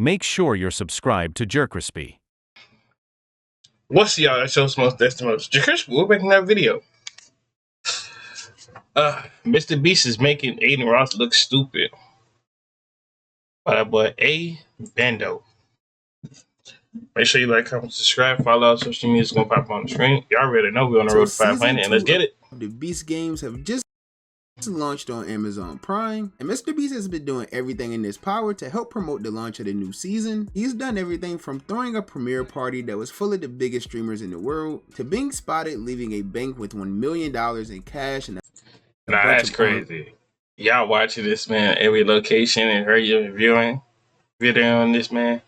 Make sure you're subscribed to JerCrispy. What's y'all? That shows most. That's the most. JerCrispy, we're making that video. Mr. Beast is making Adin Ross look stupid. By that boy A Bando. Make sure you like, comment, subscribe, follow our social media. It's gonna pop on the screen. Y'all already know we're on the road to 500, and let's get it. The Beast games have just launched on Amazon Prime, and Mr. Beast has been doing everything in his power to help promote the launch of the new season. He's done everything from throwing a premiere party that was full of the biggest streamers in the world, to being spotted leaving a bank with $1 million in cash and Nah, that's crazy. Y'all watching this man every location and heard you reviewing video on this man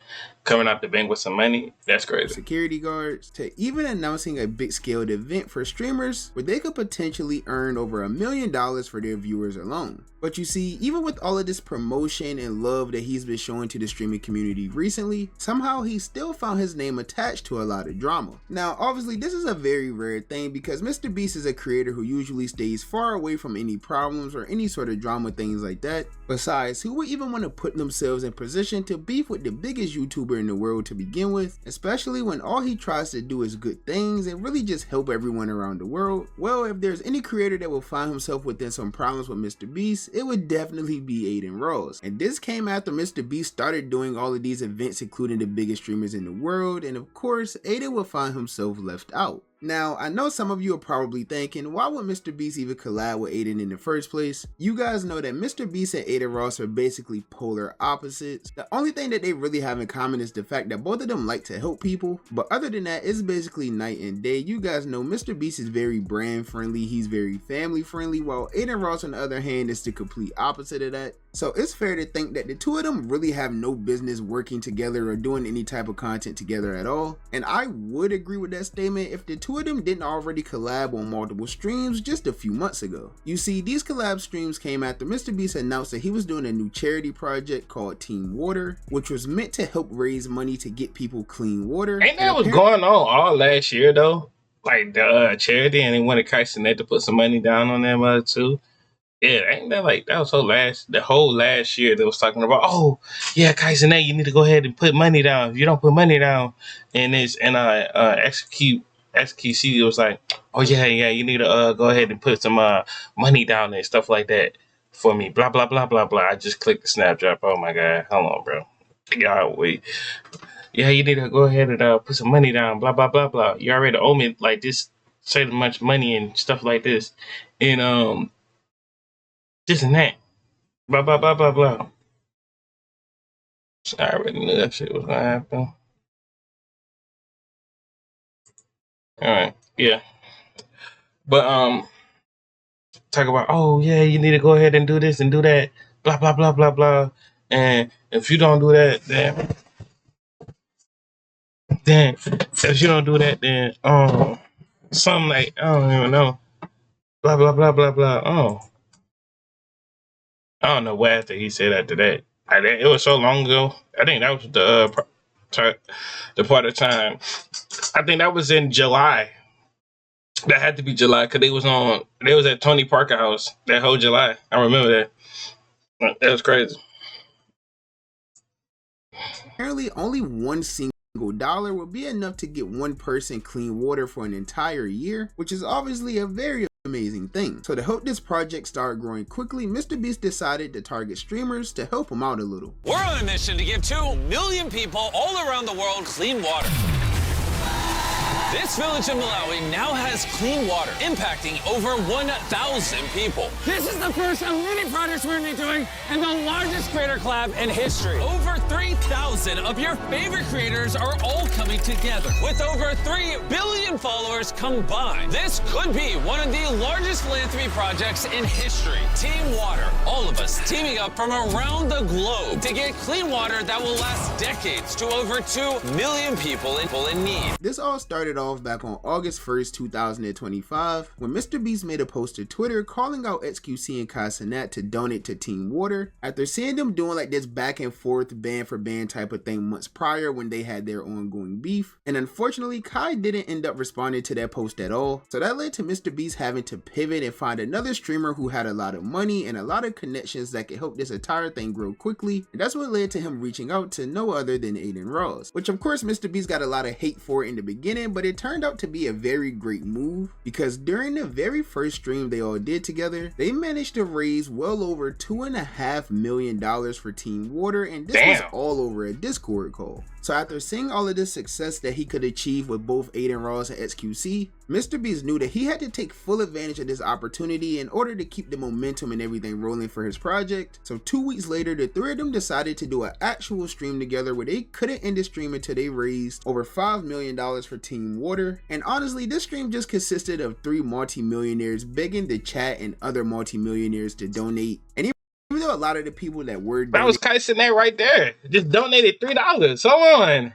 coming out the bank with some money. That's crazy. Security guards, to even announcing a big scaled event for streamers where they could potentially earn over $1 million for their viewers alone. But you see, even with all of this promotion and love that he's been showing to the streaming community recently, somehow he still found his name attached to a lot of drama. Now, obviously, this is a very rare thing because Mr. Beast is a creator who usually stays far away from any problems or any sort of drama, things like that. Besides, who would even want to put themselves in position to beef with the biggest YouTuber in the world to begin with, especially when all he tries to do is good things and really just help everyone around the world? Well, if there's any creator that will find himself within some problems with Mr. Beast, it would definitely be Adin Ross. And this came after Mr. Beast started doing all of these events, including the biggest streamers in the world, and of course, Adin would find himself left out. Now, I know some of you are probably thinking, why would Mr. Beast even collab with Adin in the first place? You guys know that Mr. Beast and Adin Ross are basically polar opposites. The only thing that they really have in common is the fact that both of them like to help people, but other than that, it's basically night and day. You guys know Mr. Beast is very brand friendly, he's very family friendly, while Adin Ross on the other hand is the complete opposite of that. So it's fair to think that the two of them really have no business working together or doing any type of content together at all. And I would agree with that statement if the two of them didn't already collab on multiple streams just a few months ago. You see, these collab streams came after Mr. Beast announced that he was doing a new charity project called Team Water, which was meant to help raise money to get people clean water. Ain't that was going on all last year though? Like the charity, and they wanted Kaisenet to put some money down on them too. Yeah, ain't that like that was the whole last year they was talking about, oh yeah, Kaisenet, you need to go ahead and put money down. If you don't put money down, and XQC was like, oh yeah, you need to go ahead and put some money down and stuff like that for me. Blah blah blah blah blah. I just clicked the snapshot. Oh my god, hold on, bro. Y'all wait. Yeah, you need to go ahead and put some money down. Blah blah blah blah. You already owe me like this certain much money and stuff like this, and this and that. Blah blah blah blah blah. So I already knew that shit was gonna happen. Alright, yeah. But talk about, oh yeah, you need to go ahead and do this and do that, blah blah blah blah blah. And if you don't do that, then if you don't do that, then something like I don't even know. Blah blah blah blah blah. Oh. I don't know what after he said after that. It was so long ago. I think that was the part of time. I think that was in July. That had to be July because they was at Tony Parker house that whole July. I remember that. That was crazy. Apparently, only one single dollar would be enough to get one person clean water for an entire year, which is obviously a very amazing thing. So to help this project start growing quickly, Mr. Beast decided to target streamers to help him out a little. We're on a mission to give 2 million people all around the world clean water. This village in Malawi now has clean water, impacting over 1,000 people. This is the first of many projects we're going to be doing and the largest creator collab in history. Over 3,000 of your favorite creators are all coming together. With over 3 billion followers combined, this could be one of the largest philanthropy projects in history. Team Water, all of us teaming up from around the globe to get clean water that will last decades to over 2 million people in need. This all started off back on August 1st, 2025, when Mr. Beast made a post to Twitter calling out XQC and Kai Cenat to donate to Team Water after seeing them doing like this back and forth band for band type of thing months prior when they had their ongoing beef. And unfortunately, Kai didn't end up responding to that post at all, so that led to Mr. Beast having to pivot and find another streamer who had a lot of money and a lot of connections that could help this entire thing grow quickly, and that's what led to him reaching out to no other than Adin Ross, which of course Mr. Beast got a lot of hate for in the beginning, but it turned out to be a very great move because during the very first stream they all did together, they managed to raise well over $2.5 million for Team Water, and this was all over a Discord call. So after seeing all of this success that he could achieve with both Adin Ross and XQC, Mr. Beast knew that he had to take full advantage of this opportunity in order to keep the momentum and everything rolling for his project. So 2 weeks later, the three of them decided to do an actual stream together where they couldn't end the stream until they raised over $5 million for Team Water. And honestly, this stream just consisted of 3 multi-millionaires begging the chat and other multi-millionaires to donate. And even though a lot of the people that were That was Kai Cenat right there. Just donated $3. So on.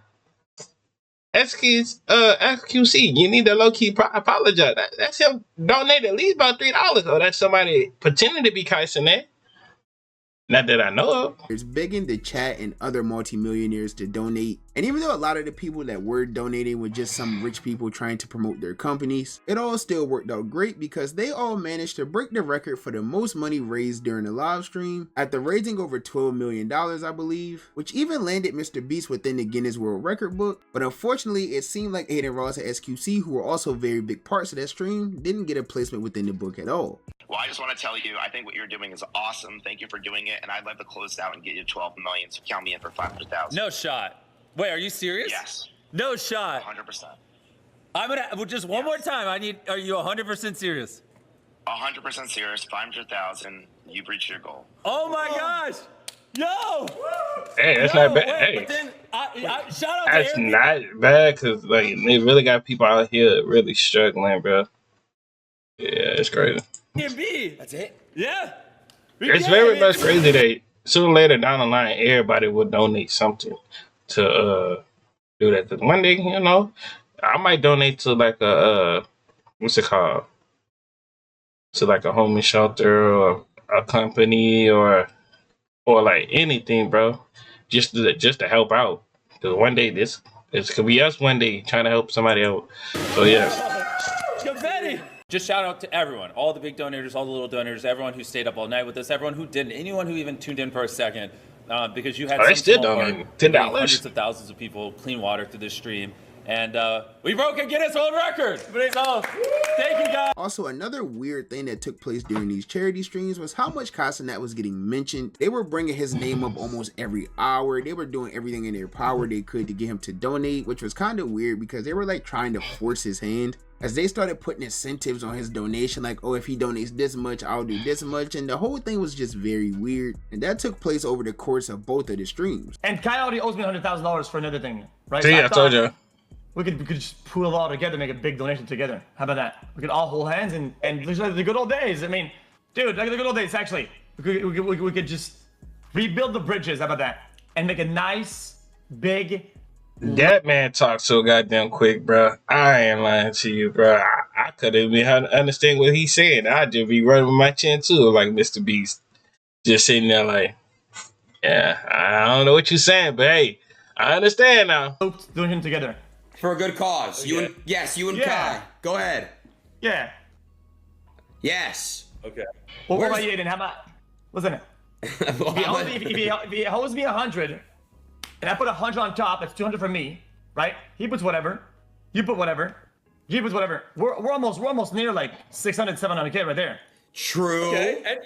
XQC, you need to low-key apologize. That's him donate at least about $3. Oh, that's somebody pretending to be Kai Cenat. Not that I know of. It's begging the chat and other multi-millionaires to donate. And even though a lot of the people that were donating were just some rich people trying to promote their companies, it all still worked out great because they all managed to break the record for the most money raised during the live stream after raising over $12 million, I believe, which even landed Mr. Beast within the Guinness World Record book. But unfortunately, it seemed like Adin Ross and SQC, who were also very big parts of that stream, didn't get a placement within the book at all. Well, I just want to tell you, I think what you're doing is awesome. Thank you for doing it, and I'd like to close out and get you 12 million. So count me in for 500,000. No shot. Wait, are you serious? Yes. No shot. 100%. I'm gonna just one more time. Are you 100% serious? 100% serious. 500,000. You've reached your goal. Oh my gosh! Yo! Hey, that's not bad. Wait, Hey, but then, shout out that's to Airbnb. not bad because like they really got people out here really struggling, bro. Yeah, it's crazy. Airbnb. That's it? Yeah. It's very much crazy that sooner or later down the line, everybody will donate something to do that. 'Cause one day, you know, I might donate to like a what's it called? To like a homeless shelter or a company or like anything, bro. Just to help out. Because one day this could be us one day trying to help somebody out. So yeah. Confetti. Just shout out to everyone, all the big donators, all the little donators, everyone who stayed up all night with us, everyone who didn't, anyone who even tuned in for a second, because you had some small part, $10. hundreds of thousands of people clean water through this stream, and we broke a Guinness World Record. So thank you guys. Also, another weird thing that took place during these charity streams was how much Kai Cenat was getting mentioned. They were bringing his name up almost every hour. They were doing everything in their power they could to get him to donate, which was kind of weird because they were like trying to force his hand. As they started putting incentives on his donation, like, oh, if he donates this much, I'll do this much. And the whole thing was just very weird. And that took place over the course of both of the streams. And Kai already owes me $100,000 for another thing, right? See, I told you. We could just pool it all together, make a big donation together. How about that? We could all hold hands and like the good old days. I mean, dude, like the good old days, actually. We could just rebuild the bridges, how about that? And make a nice, big... That man talks so goddamn quick, bro. I ain't lying to you, bro. I couldn't even understand what he's saying. I'd just be running with my chin too, like Mr. Beast. Just sitting there like, yeah, I don't know what you're saying, but hey, I understand now. Doing him together. For a good cause. You and Kai. Go ahead. Yeah. Yes. Okay. Well, what about you, Adin? How about... Listen, if he owes me 100... and I put 100 on top, that's 200 for me, right? He puts whatever, you put whatever, he puts whatever. We're almost near like 600, 700K right there. True. Okay. And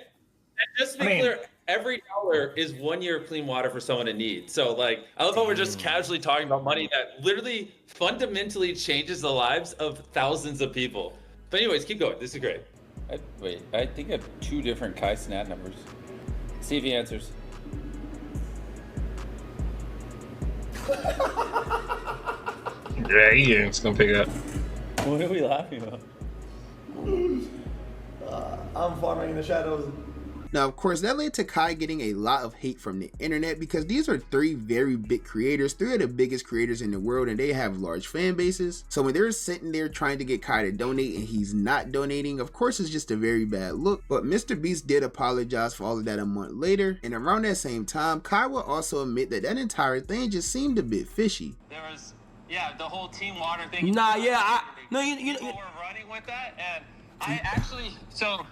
just to be clear, every dollar is 1 year of clean water for someone in need. So like, I love how we're just casually talking about money that literally fundamentally changes the lives of thousands of people. But anyways, keep going. This is great. Wait, I think I have 2 different Kai Cenat numbers. See if he answers. Yeah, he ain't gonna pick up. What are we laughing about? I'm farming in the shadows. Now, of course, that led to Kai getting a lot of hate from the internet because these are 3 very big creators, 3 of the biggest creators in the world, and they have large fan bases. So when they're sitting there trying to get Kai to donate and he's not donating, of course it's just a very bad look. But Mr. Beast did apologize for all of that a month later, and around that same time, Kai will also admit that that entire thing just seemed a bit fishy. There was, the whole Team Water thing. Nah, yeah, People were running with that, and I actually, so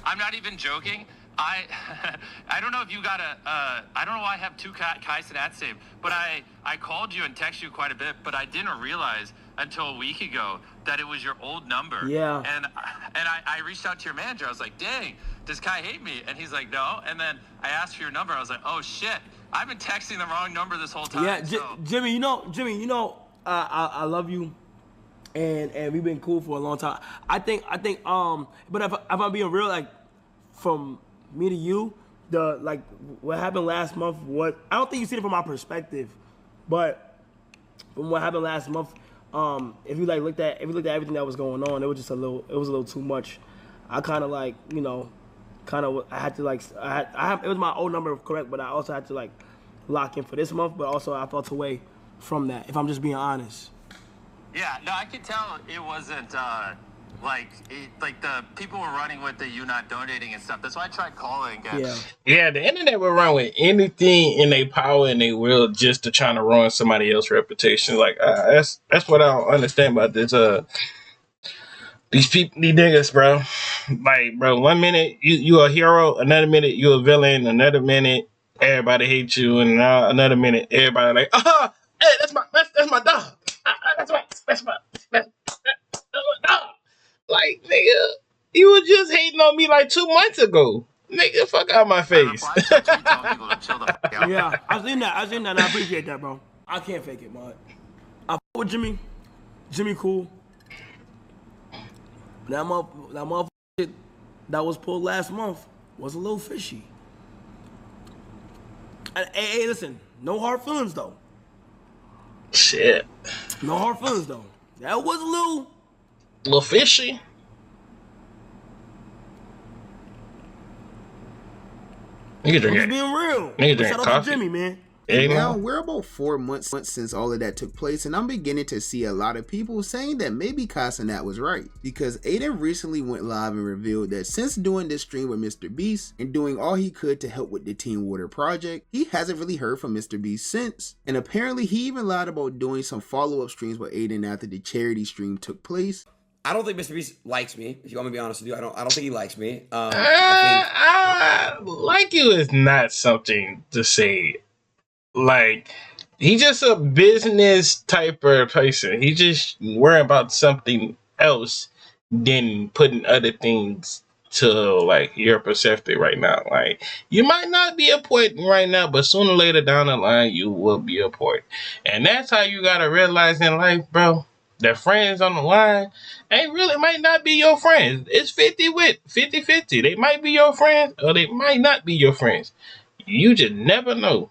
I'm not even joking. I don't know if you got I don't know why I have 2 Kai Cenat saved, but I called you and texted you quite a bit, but I didn't realize until a week ago that it was your old number. Yeah. And I reached out to your manager. I was like, dang, does Kai hate me? And he's like, no. And then I asked for your number. I was like, oh shit, I've been texting the wrong number this whole time. Yeah, so. Jimmy, I love you, and we've been cool for a long time. I think, but if I'm being real, like, from me to you, what happened last month, I don't think you see it from my perspective, but from what happened last month, if you looked at everything that was going on, it was a little too much. I kind of I had to it was my old number, correct, but I also had to lock in for this month, but also I felt away from that, if I'm just being honest. Yeah, no, I could tell it wasn't the people were running with the you not donating and stuff. That's why I tried calling. Yeah, the internet will run with anything in their power and they will just to try to ruin somebody else's reputation. That's what I don't understand about this. These people, these niggas, bro. Bro, 1 minute you a hero, another minute you a villain, another minute everybody hates you, and now another minute everybody hey, that's my dog. That's my dog. Nigga, you were just hating on me 2 months ago. Nigga, fuck out my face. Yeah, I seen that, and I appreciate that, bro. I can't fake it, bud. I fuck with Jimmy. Jimmy cool. That motherfucker shit that was pulled last month was a little fishy. Hey, listen, no hard feelings though. Shit. No hard feelings though. That was a little fishy. Nigga drink being real. Nigga drink Shout out coffee. to Jimmy, man. Now, we're about 4 months since all of that took place, and I'm beginning to see a lot of people saying that maybe Kai Cenat was right, because Adin recently went live and revealed that since doing this stream with Mr. Beast and doing all he could to help with the Team Water project, he hasn't really heard from Mr. Beast since, and apparently he even lied about doing some follow-up streams with Adin after the charity stream took place. I don't think Mr. Beast likes me. If you want me to be honest with you, I don't think he likes me. Like you is not something to say. He just a business type of person. He just worry about something else than putting other things to your perspective right now. You might not be important right now, but sooner or later down the line you will be important. And that's how you gotta realize in life, bro. That friends on the line might not be your friends. It's 50-50. They might be your friends or they might not be your friends. You just never know.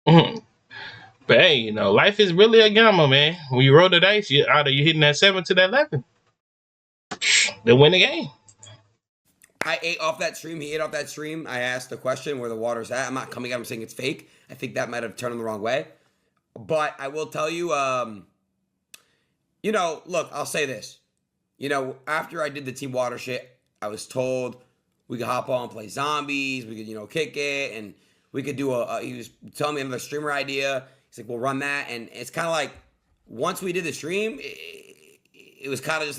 But hey, life is really a gamble, man. When you roll the dice, you hitting that 7 to that 11. They win the game. I ate off that stream. He ate off that stream. I asked the question where the water's at. I'm not coming at him saying it's fake. I think that might have turned him the wrong way. But I will tell you, look, I'll say this. After I did the Team Water shit, I was told we could hop on and play zombies. We could, kick it. And we could do he was telling me another streamer idea. He's like, we'll run that. And it's kind of like, once we did the stream, it was kind of just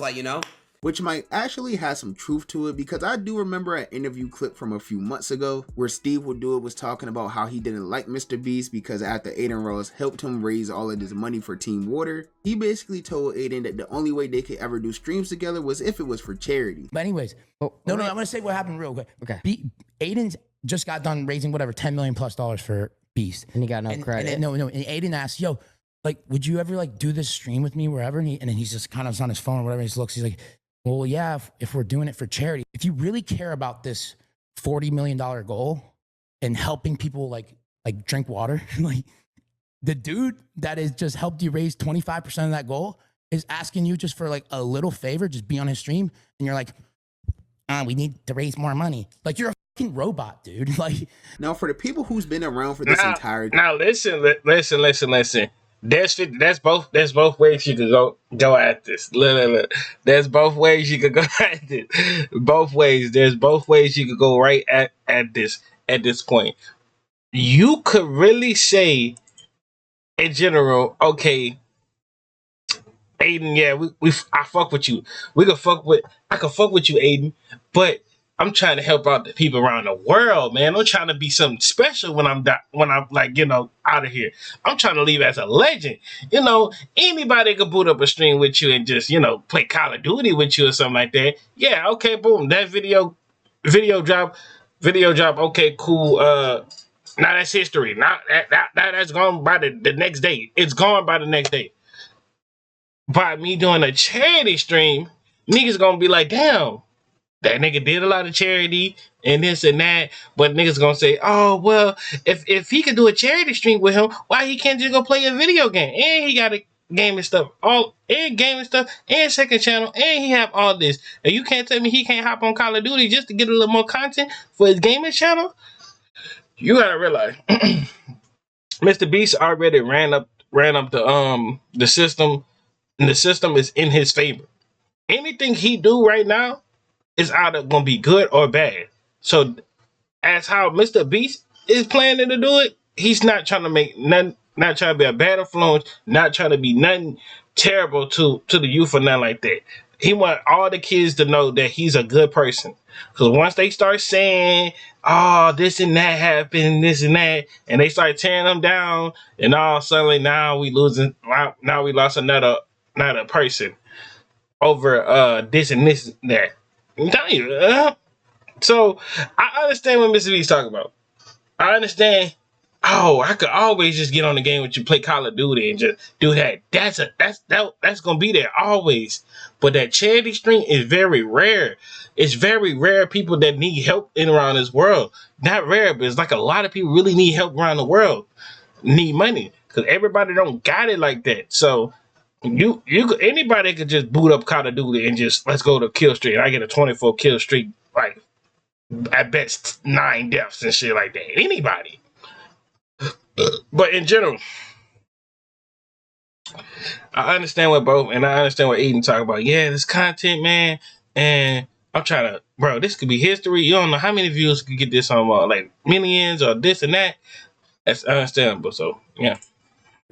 Which might actually have some truth to it, because I do remember an interview clip from a few months ago where Steve Would Do It was talking about how he didn't like Mr. Beast because after Adin Ross helped him raise all of this money for Team Water, he basically told Adin that the only way they could ever do streams together was if it was for charity. But anyways, I'm gonna say what happened real quick. Okay. Adin's just got done raising whatever $10 million plus for Beast, and he got no credit. And Adin asked, "Yo, would you ever do this stream with me wherever?" And then he's just kind of on his phone or whatever. He looks, he's like, well, yeah, if we're doing it for charity, if you really care about this $40 million goal and helping people drink water, the dude that has just helped you raise 25% of that goal is asking you just for a little favor, just be on his stream, and you're like, we need to raise more money. You're a fucking robot, dude. Like, now for the people who's been around for this entire now listen. That's both ways you could go at this. Look. There's both ways you could go at this. Both ways. There's both ways you could go right at this point. You could really say in general, okay, Adin, yeah, I fuck with you. I can fuck with you, Adin, but I'm trying to help out the people around the world, man. I'm trying to be something special when I'm like, out of here. I'm trying to leave as a legend. Anybody could boot up a stream with you and just, play Call of Duty with you or something like that. Yeah, okay, boom. That video drop. Okay, cool. Now that's history. Now that's gone by the next day. It's gone by the next day. By me doing a charity stream, niggas gonna be like, damn, that nigga did a lot of charity and this and that. But niggas gonna say, oh, well, if he could do a charity stream with him, why he can't just go play a video game? And he got a gaming stuff, and second channel, and he have all this. And you can't tell me he can't hop on Call of Duty just to get a little more content for his gaming channel? You gotta realize, Mr. Beast already ran up the system, and the system is in his favor. Anything he do right now is either gonna be good or bad. So as how Mr. Beast is planning to do it, he's not trying to make nothing, not trying to be a bad influence, not trying to be nothing terrible to the youth or nothing like that. He want all the kids to know that he's a good person. Because once they start saying, oh, this and that happened, this and that, and they start tearing them down, and all of a sudden now we lost another person over this and this and that. I'm telling you. So I understand what Mr. B's talking about. I understand. Oh, I could always just get on the game with you, play Call of Duty, and just do that. That's gonna be there always. But that charity stream is very rare. It's very rare people that need help around this world. Not rare, but it's like a lot of people really need help around the world. Need money because everybody don't got it like that. So anybody could just boot up Call of Duty and just let's go to kill streak. I get a 24 kill streak, like at best 9 deaths and shit like that. Anybody. But in general, I understand what Adin talking about. Yeah, this content, man, and I'm trying to, bro, this could be history. You don't know how many views could get this on, like millions or this and that. That's understandable. So yeah.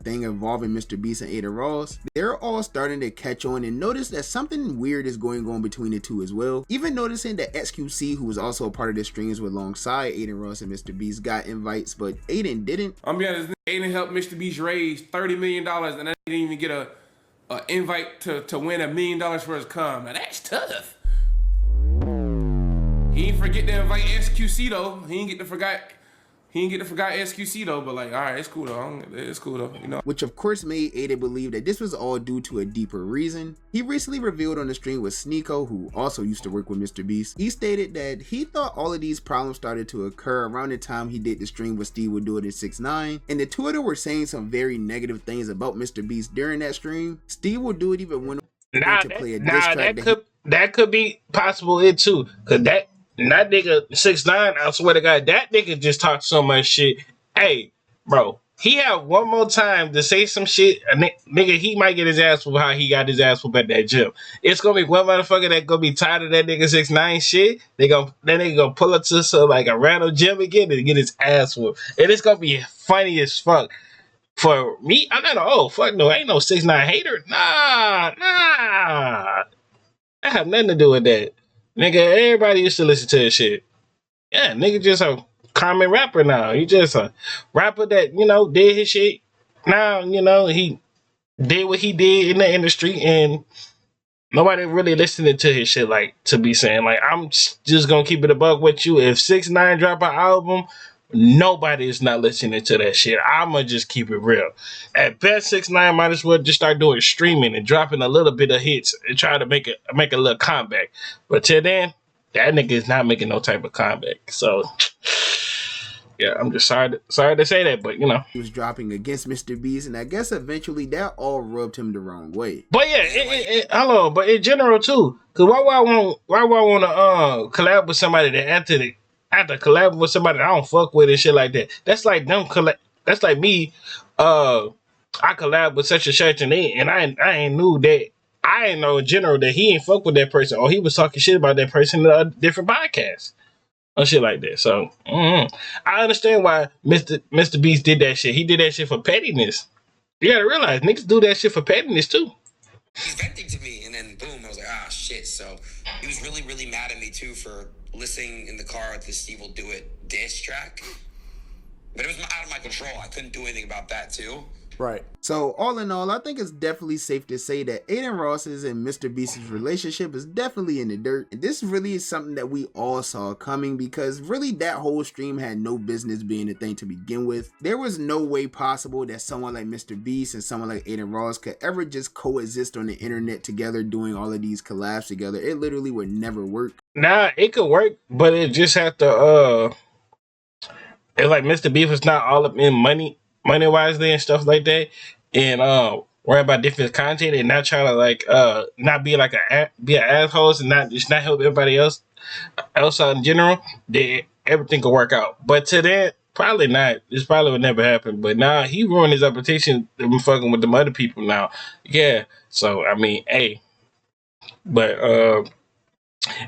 Thing involving Mr. Beast and Adin Ross, they're all starting to catch on and notice that something weird is going on between the two as well. Even noticing that XQC, who was also a part of the streams alongside Adin Ross and Mr. Beast, got invites, but Adin didn't. I'm be honest, Adin helped Mr. Beast raise $30 million and I didn't even get a invite to win $1 million for his com. Now that's tough. He ain't forget to invite SQC though. He ain't get to forget SQC though, but like, all right, it's cool though. It's cool though, you know. Which of course made Adin believe that this was all due to a deeper reason. He recently revealed on the stream with Sneeko, who also used to work with Mr. Beast. He stated that he thought all of these problems started to occur around the time he did the stream with Steve Would Do It in 6ix9ine, and the two of them were saying some very negative things about Mr. Beast during that stream. Steve Would Do It even went on to play a diss track that could be possible it too, cause that nigga 6ix9ine, I swear to God, that nigga just talked so much shit. Hey, bro, he have one more time to say some shit, nigga, he might get his ass whooped how he got his ass whooped at that gym. It's gonna be one motherfucker that gonna be tired of that nigga 6ix9ine shit. That nigga gonna pull up to some like a random gym again and get his ass whooped. And it's gonna be funny as fuck. For me, I'm not fuck no, I ain't no 6ix9ine hater. Nah. I have nothing to do with that. Nigga, everybody used to listen to his shit. Yeah, nigga just a common rapper now. He just a rapper that, did his shit. Now, he did what he did in the industry and nobody really listening to his shit like to be saying, like, I'm just gonna keep it a buck with you. If 6ix9ine drop an album, nobody is not listening to that shit. I'ma just keep it real. At best, 6ix9ine might as well just start doing streaming and dropping a little bit of hits and try to make a little comeback. But till then, that nigga is not making no type of comeback. So yeah, I'm just sorry to say that, but he was dropping against Mr. Beast, and I guess eventually that all rubbed him the wrong way. But yeah, but in general too, cause why would I want to collab with somebody that after collabing with somebody I don't fuck with and shit like that. That's like them that's like me. I collab with such and such and I ain't knew that. I ain't know in general that he ain't fuck with that person or he was talking shit about that person in a different podcast or shit like that. So I understand why Mr. Beast did that shit. He did that shit for pettiness. You gotta realize niggas do that shit for pettiness too. He's venting to me, and then boom, I was like, ah, shit. So he was really, really mad at me too for listening in the car at the Steve Will Do It diss track. But it was out of my control. I couldn't do anything about that too. Right. So all in all, I think it's definitely safe to say that Adin Ross's and Mr. Beast's relationship is definitely in the dirt. And this really is something that we all saw coming because really that whole stream had no business being a thing to begin with. There was no way possible that someone like Mr. Beast and someone like Adin Ross could ever just coexist on the internet together doing all of these collabs together. It literally would never work. Nah, it could work, but it just have to it's like Mr. Beast was not all up in money wisely and stuff like that, and worry about different content and not try to like not be like be an asshole and not help everybody else out in general. Then everything could work out. But to that, probably not. This probably would never happen. But now he ruined his reputation of fucking with them other people now. Yeah. So I mean, hey, but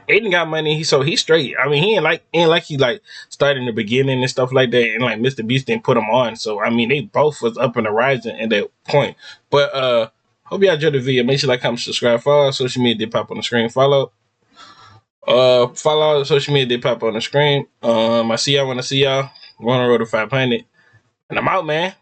Adin got money, so he's straight. I mean, he ain't like he like started in the beginning and stuff like that, and like Mr. Beast didn't put him on. So I mean, they both was up in the rising at that point. But hope y'all enjoyed the video. Make sure like, comment, subscribe, follow social media. They pop on the screen. Follow all the social media. They pop on the screen. I see y'all when I see y'all. We're on the road to 500, and I'm out, man.